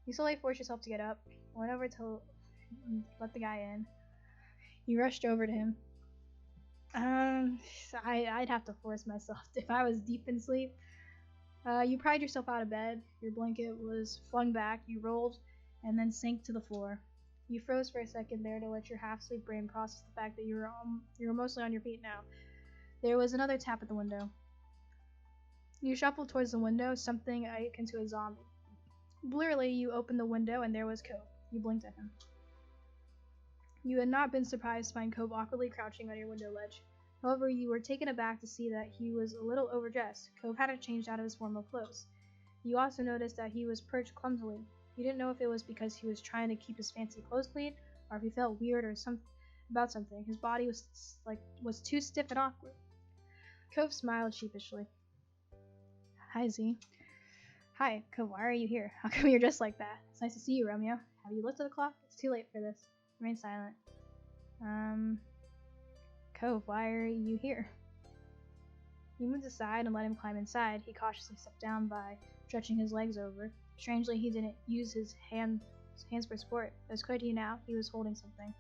You slowly forced yourself to get up, went over to let the guy in. You rushed over to him. I'd have to force myself if I was deep in sleep. You pried yourself out of bed. Your blanket was flung back. You rolled and then sank to the floor. You froze for a second there to let your half-asleep brain process the fact that you were mostly on your feet now. There was another tap at the window. You shuffled towards the window, something akin to a zombie. Blurrily, you opened the window and there was Cove. You blinked at him. You had not been surprised to find Cove awkwardly crouching on your window ledge. However, you were taken aback to see that he was a little overdressed. Cove hadn't changed out of his formal clothes. You also noticed that he was perched clumsily. You didn't know if it was because he was trying to keep his fancy clothes clean, or if he felt weird or about something. His body was too stiff and awkward. Cove smiled sheepishly. Hi, Z. Hi, Cove, why are you here? How come you're dressed like that? It's nice to see you, Romeo. Have you looked at the clock? It's too late for this. Remain silent. Cove, why are you here? You moved aside and let him climb inside. He cautiously stepped down by stretching his legs over. Strangely, he didn't use his hands for support. It was clear to you now he was holding something.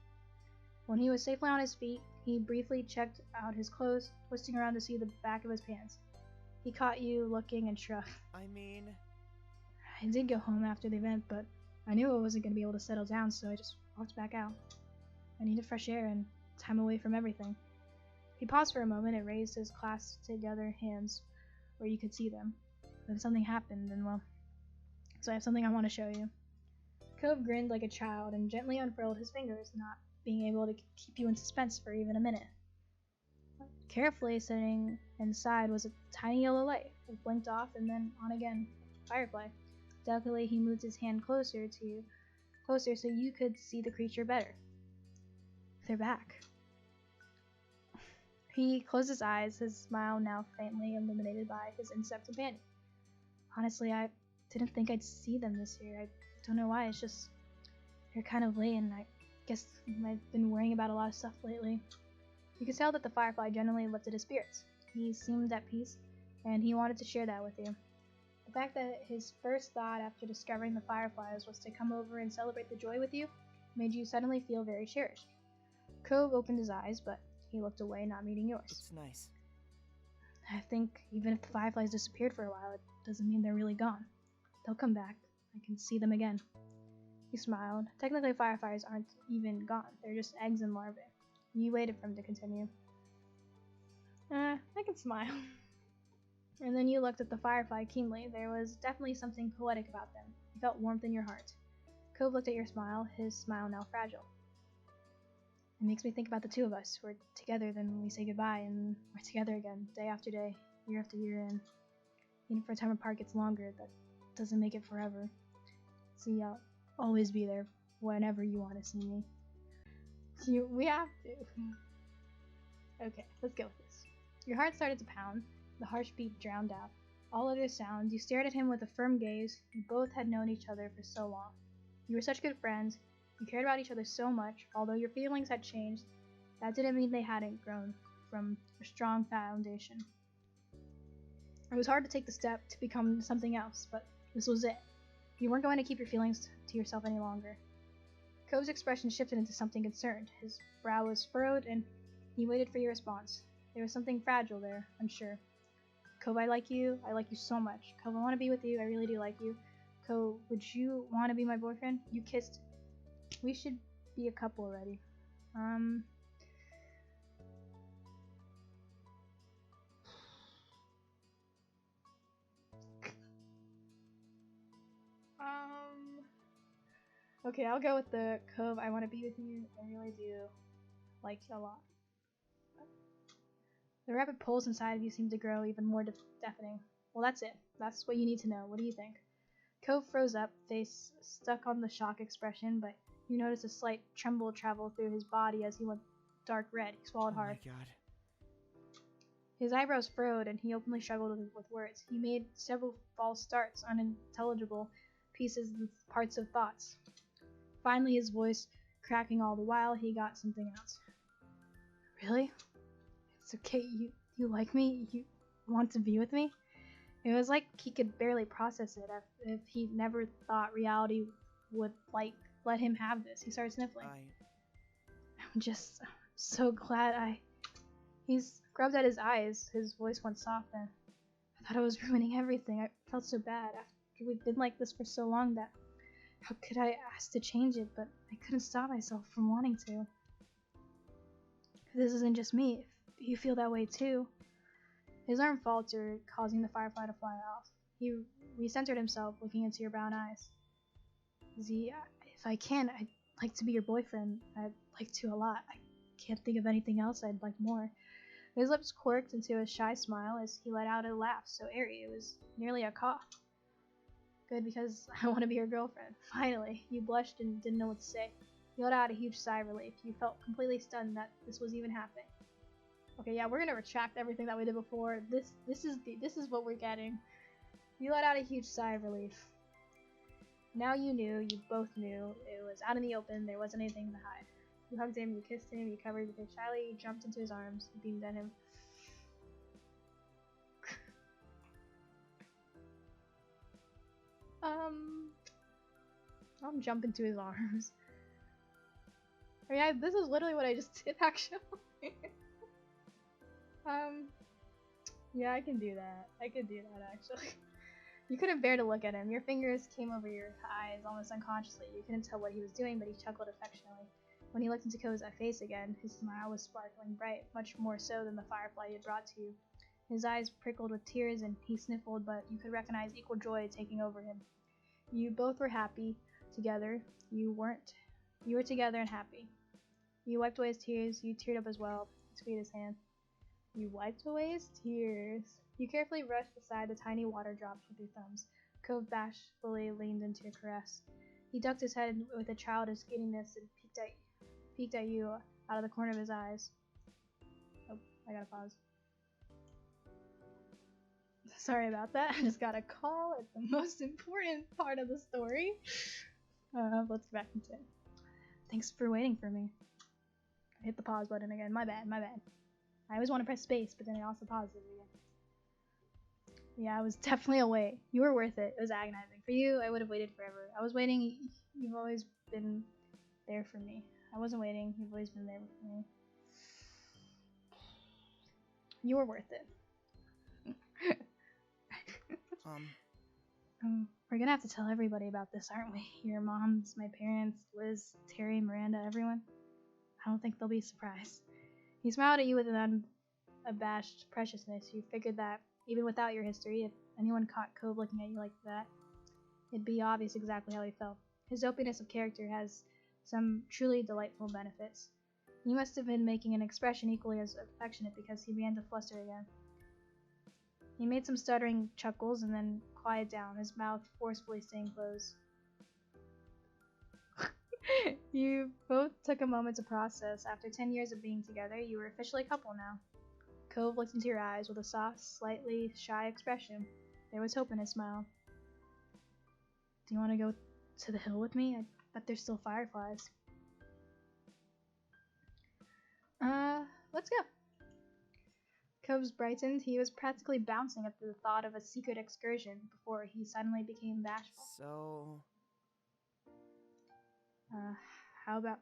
When he was safely on his feet, he briefly checked out his clothes, twisting around to see the back of his pants. He caught you looking and shrugged. I did go home after the event, but I knew I wasn't going to be able to settle down, so I just walked back out. I needed fresh air and time away from everything. He paused for a moment and raised his clasped together hands where you could see them. Then something happened, and well, so I have something I want to show you. Cove grinned like a child and gently unfurled his fingers, not being able to keep you in suspense for even a minute. Carefully sitting inside was a tiny yellow light. It blinked off and then on again. Firefly. Delicately, he moved his hand closer to you, so you could see the creature better. They're back. He closed his eyes, his smile now faintly illuminated by his insect companion. Honestly, I didn't think I'd see them this year. I don't know why, it's just they're kind of late, and I guess I've been worrying about a lot of stuff lately. You could tell that the Firefly generally lifted his spirits. He seemed at peace, and he wanted to share that with you. The fact that his first thought after discovering the Fireflies was to come over and celebrate the joy with you made you suddenly feel very cherished. Cove opened his eyes, but he looked away, not meeting yours. It's nice. I think even if the Fireflies disappeared for a while, it doesn't mean they're really gone. They'll come back. I can see them again. He smiled. Technically, Fireflies aren't even gone. They're just eggs and larvae. You waited for him to continue. I can smile. And then you looked at the Firefly keenly. There was definitely something poetic about them. You felt warmth in your heart. Cove looked at your smile, his smile now fragile. It makes me think about the two of us. We're together, then we say goodbye, and we're together again, day after day, year after year, and even if our time apart gets longer, that doesn't make it forever. See, I'll always be there whenever you want to see me. We have to. Okay, let's go with this. Your heart started to pound. The harsh beat drowned out all other sounds. You stared at him with a firm gaze. You both had known each other for so long. You were such good friends. You cared about each other so much. Although your feelings had changed, that didn't mean they hadn't grown from a strong foundation. It was hard to take the step to become something else, but this was it. You weren't going to keep your feelings to yourself any longer. Cove's expression shifted into something concerned. His brow was furrowed, and he waited for your response. There was something fragile there, unsure. Cove, I like you so much. Cove, I want to be with you, I really do like you. Cove, would you want to be my boyfriend? You kissed. We should be a couple already. Okay, I'll go with the Cove, I want to be with you, I really do like you a lot. The rapid pulse inside of you seemed to grow even more deafening. Well, that's it. That's what you need to know. What do you think? Cove froze up, face stuck on the shock expression, but you noticed a slight tremble travel through his body as he went dark red. He swallowed hard. Oh my god. His eyebrows furrowed, and he openly struggled with words. He made several false starts, unintelligible pieces and parts of thoughts. Finally, his voice cracking all the while, he got something out. Really? It's okay, you like me? You want to be with me? It was like he could barely process it if he never thought reality would, like, let him have this. He started sniffling. I'm just so glad He scrubbed at his eyes. His voice went soft then. I thought I was ruining everything. I felt so bad after we'd been like this for so long that how could I ask to change it, but I couldn't stop myself from wanting to. This isn't just me. If you feel that way too. His arm faltered, causing the firefly to fly off. He recentered himself, looking into your brown eyes. Z, if I can, I'd like to be your boyfriend. I'd like to a lot. I can't think of anything else I'd like more. His lips quirked into a shy smile as he let out a laugh so airy it was nearly a cough. Good, because I want to be your girlfriend. Finally. You blushed and didn't know what to say. You let out a huge sigh of relief. You felt completely stunned that this was even happening. Okay, yeah, we're gonna retract everything that we did before. This is what we're getting. You let out a huge sigh of relief. Now you both knew, it was out in the open, there wasn't anything to hide. You hugged him, you kissed him, you covered him shyly, you jumped into his arms, you beamed at him. I'll jump into his arms. I mean, this is literally what I just did, actually. Yeah, I can do that. I could do that, actually. You couldn't bear to look at him. Your fingers came over your eyes almost unconsciously. You couldn't tell what he was doing, but he chuckled affectionately. When he looked into Ko's face again, his smile was sparkling bright, much more so than the firefly he had brought to you. His eyes prickled with tears, and he sniffled, but you could recognize equal joy taking over him. You both were happy together. You were together and happy. You wiped away his tears. You teared up as well. He squeezed his hand. You wiped away his tears. You carefully brushed aside the tiny water drops with your thumbs. Cove bashfully leaned into your caress. He ducked his head with a childish giddiness and peeked at you out of the corner of his eyes. Oh, I gotta pause. Sorry about that. I just got a call. It's the most important part of the story. Let's get back into it. Thanks for waiting for me. I hit the pause button again. My bad. I always want to press space, but then I also pause it again. Yeah, I was definitely away. You were worth it. It was agonizing. For you, I would have waited forever. I was waiting. You've always been there for me. I wasn't waiting. You've always been there for me. You were worth it. We're gonna have to tell everybody about this, aren't we? Your moms, my parents, Liz, Terry, Miranda, everyone. I don't think they'll be surprised. He smiled at you with an unabashed preciousness. You figured that, even without your history, if anyone caught Cove looking at you like that, it'd be obvious exactly how he felt. His openness of character has some truly delightful benefits. He must have been making an expression equally as affectionate because he began to fluster again. He made some stuttering chuckles and then quieted down, his mouth forcefully staying closed. You both took a moment to process. After 10 years of being together, you were officially a couple now. Cove looked into your eyes with a soft, slightly shy expression. There was hope in his smile. Do you want to go to the hill with me? I bet there's still fireflies. Let's go. Cove's brightened. He was practically bouncing at the thought of a secret excursion before he suddenly became bashful. How about...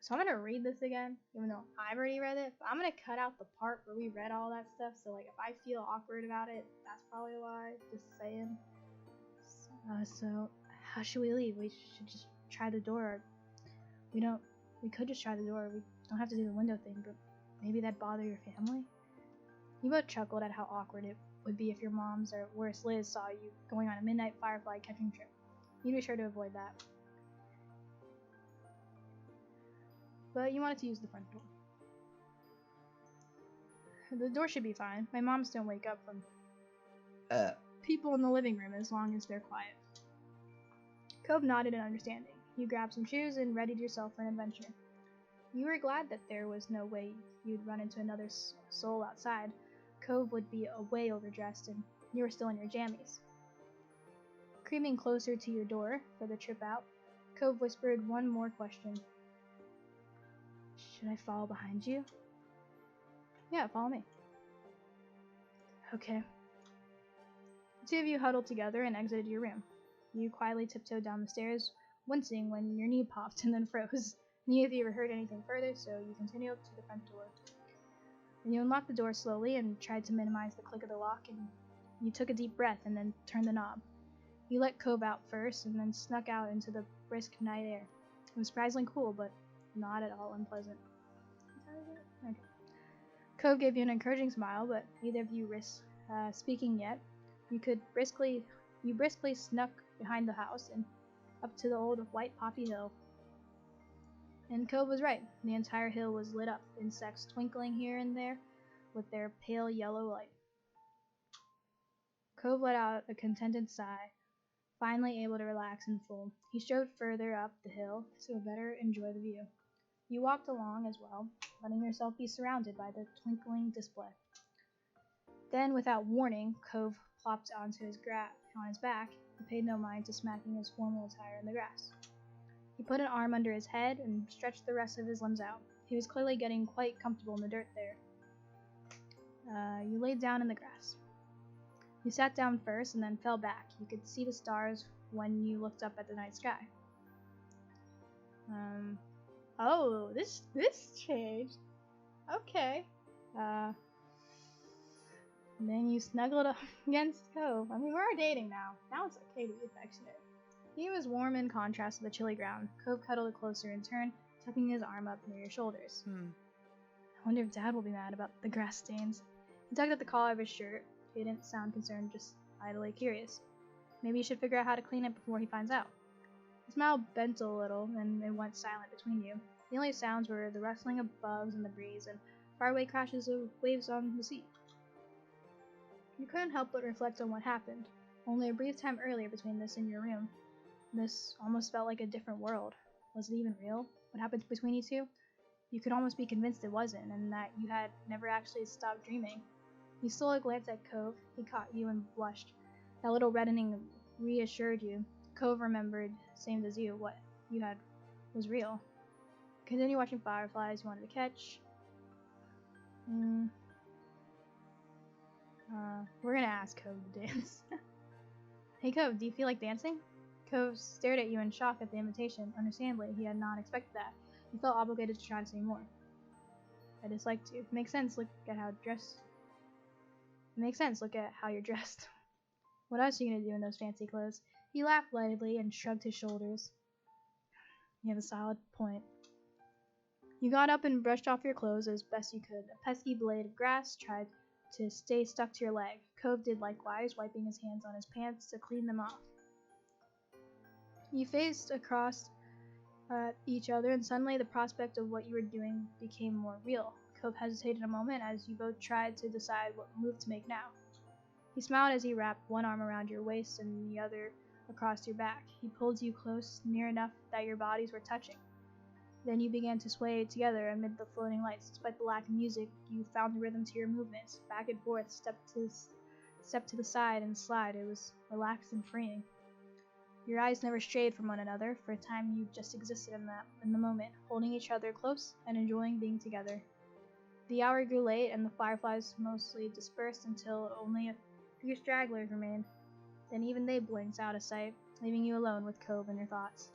So I'm gonna read this again, even though I've already read it, but I'm gonna cut out the part where we read all that stuff, so like if I feel awkward about it, that's probably why, just saying. So how should we leave? We should just try the door. We could just try the door, we don't have to do the window thing, but maybe that'd bother your family? You both chuckled at how awkward it would be if your moms, or worse, Liz, saw you going on a midnight firefly catching trip. You'd be sure to avoid that. But you wanted to use the front door. The door should be fine. My moms don't wake up from people in the living room as long as they're quiet. Cove nodded in understanding. You grabbed some shoes and readied yourself for an adventure. You were glad that there was no way you'd run into another soul outside. Cove would be way overdressed and you were still in your jammies. Creeping closer to your door for the trip out, Cove whispered one more question. Should I follow behind you? Yeah, follow me. Okay. two of you huddled together and exited your room. You quietly tiptoed down the stairs, wincing when your knee popped and then froze. Neither of you ever heard anything further, so you continued to the front door. And you unlocked the door slowly and tried to minimize the click of the lock, and you took a deep breath and then turned the knob. You let Cove out first and then snuck out into the brisk night air. It was surprisingly cool, but not at all unpleasant. Okay. Cove gave you an encouraging smile, but neither of you risked speaking yet. You briskly snuck behind the house and up to the old white poppy hill. And Cove was right. The entire hill was lit up, insects twinkling here and there with their pale yellow light. Cove let out a contented sigh, finally able to relax in full. He strode further up the hill to better enjoy the view. You walked along as well, letting yourself be surrounded by the twinkling display. Then, without warning, Cove plopped on his back. He paid no mind to smacking his formal attire in the grass. He put an arm under his head and stretched the rest of his limbs out. He was clearly getting quite comfortable in the dirt there. You laid down in the grass. You sat down first and then fell back. You could see the stars when you looked up at the night sky. Oh, this changed. Okay. Then you snuggled up against Cove. I mean, we're dating now. Now it's okay to be affectionate. He was warm in contrast to the chilly ground. Cove cuddled closer in turn, tucking his arm up near your shoulders. I wonder if Dad will be mad about the grass stains. He tugged at the collar of his shirt. He didn't sound concerned, just idly curious. Maybe you should figure out how to clean it before he finds out. His smile bent a little, and it went silent between you. The only sounds were the rustling of bugs in the breeze and faraway crashes of waves on the sea. You couldn't help but reflect on what happened. Only a brief time earlier between this and your room. This almost felt like a different world. Was it even real? What happened between you two? You could almost be convinced it wasn't, and that you had never actually stopped dreaming. You stole a glance at Cove. He caught you and blushed. That little reddening reassured you. Cove remembered, same as you, what you had was real. Continue watching fireflies you wanted to catch. We're gonna ask Cove to dance. Hey Cove, do you feel like dancing? Cove stared at you in shock at the invitation. Understandably, he had not expected that. He felt obligated to try to say more. I dislike to. Makes sense, look at how you're dressed. What else are you gonna do in those fancy clothes? He laughed lightly and shrugged his shoulders. You have a solid point. You got up and brushed off your clothes as best you could. A pesky blade of grass tried to stay stuck to your leg. Cove did likewise, wiping his hands on his pants to clean them off. You faced across each other, and suddenly the prospect of what you were doing became more real. Cove hesitated a moment as you both tried to decide what move to make now. He smiled as he wrapped one arm around your waist and the other across your back. He pulled you close, near enough that your bodies were touching. Then you began to sway together amid the floating lights. Despite the lack of music, you found the rhythm to your movements. Back and forth, step to the side and slide. It was relaxed and freeing. Your eyes never strayed from one another. For a time you just existed in the moment, holding each other close and enjoying being together. The hour grew late and the fireflies mostly dispersed until only a few stragglers remained. Then even they blinked out of sight, leaving you alone with Cove and your thoughts.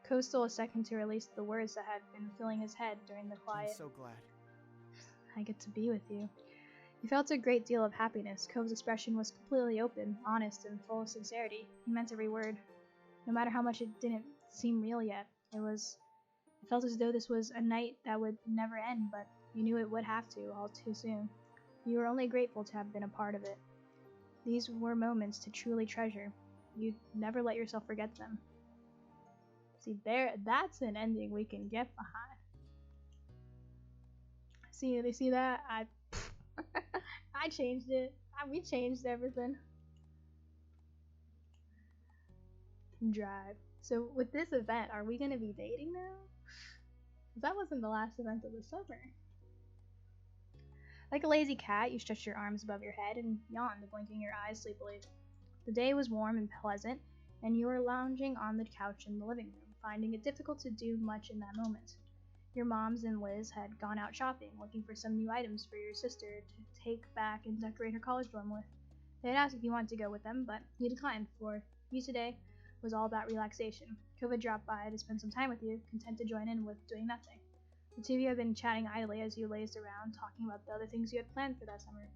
Cove stole a second to release the words that had been filling his head during the quiet. I'm so glad. I get to be with you. You felt a great deal of happiness. Cove's expression was completely open, honest, and full of sincerity. He meant every word. No matter how much it didn't seem real yet, it felt as though this was a night that would never end, but you knew it would have to all too soon. You were only grateful to have been a part of it. These were moments to truly treasure. You'd never let yourself forget them. See, that's an ending we can get behind. See that? I changed it. We changed everything. Drive. So with this event, are we gonna be dating now? Because that wasn't the last event of the summer. Like a lazy cat, you stretched your arms above your head and yawned, blinking your eyes sleepily. The day was warm and pleasant, and you were lounging on the couch in the living room, finding it difficult to do much in that moment. Your moms and Liz had gone out shopping, looking for some new items for your sister to take back and decorate her college dorm with. They had asked if you wanted to go with them, but you declined, for you today was all about relaxation. Kova dropped by to spend some time with you, content to join in with doing nothing. The two of you had been chatting idly as you lazed around, talking about the other things you had planned for that summer.